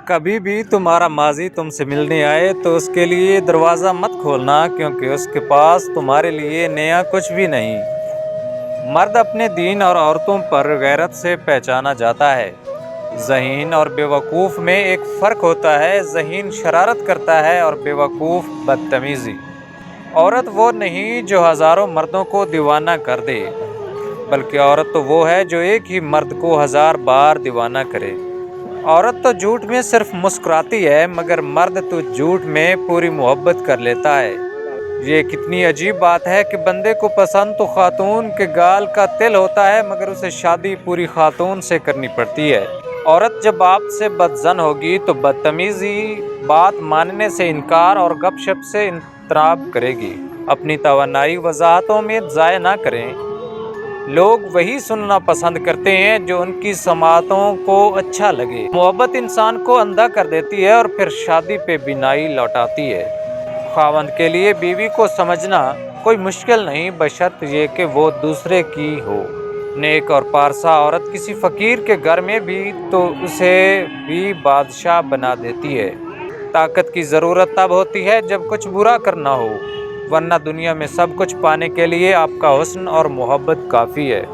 کبھی بھی تمہارا ماضی تم سے ملنے آئے تو اس کے لیے دروازہ مت کھولنا، کیونکہ اس کے پاس تمہارے لیے نیا کچھ بھی نہیں۔ مرد اپنے دین اور عورتوں پر غیرت سے پہچانا جاتا ہے۔ ذہین اور بے وقوف میں ایک فرق ہوتا ہے۔ ذہین شرارت کرتا ہے اور بے وقوف بدتمیزی۔ عورت وہ نہیں جو ہزاروں مردوں کو دیوانہ کر دے، بلکہ عورت تو وہ ہے جو ایک ہی مرد کو 1000 بار دیوانہ کرے۔ عورت تو جھوٹ میں صرف مسکراتی ہے، مگر مرد تو جھوٹ میں پوری محبت کر لیتا ہے۔ یہ کتنی عجیب بات ہے کہ بندے کو پسند تو خاتون کے گال کا تل ہوتا ہے، مگر اسے شادی پوری خاتون سے کرنی پڑتی ہے۔ عورت جب آپ سے بدظن ہوگی تو بدتمیزی، بات ماننے سے انکار اور گپ شپ سے اجتناب کرے گی۔ اپنی توانائی وضاحتوں میں ضائع نہ کریں۔ لوگ وہی سننا پسند کرتے ہیں جو ان کی سماعتوں کو اچھا لگے۔ محبت انسان کو اندھا کر دیتی ہے اور پھر شادی پہ بینائی لوٹاتی ہے۔ خاوند کے لیے بیوی کو سمجھنا کوئی مشکل نہیں، بشرط یہ کہ وہ دوسرے کی ہو۔ نیک اور پارسا عورت کسی فقیر کے گھر میں بھی تو اسے بھی بادشاہ بنا دیتی ہے۔ طاقت کی ضرورت تب ہوتی ہے جب کچھ برا کرنا ہو، ورنہ دنیا میں سب کچھ پانے کے لیے آپ کا حسن اور محبت کافی ہے۔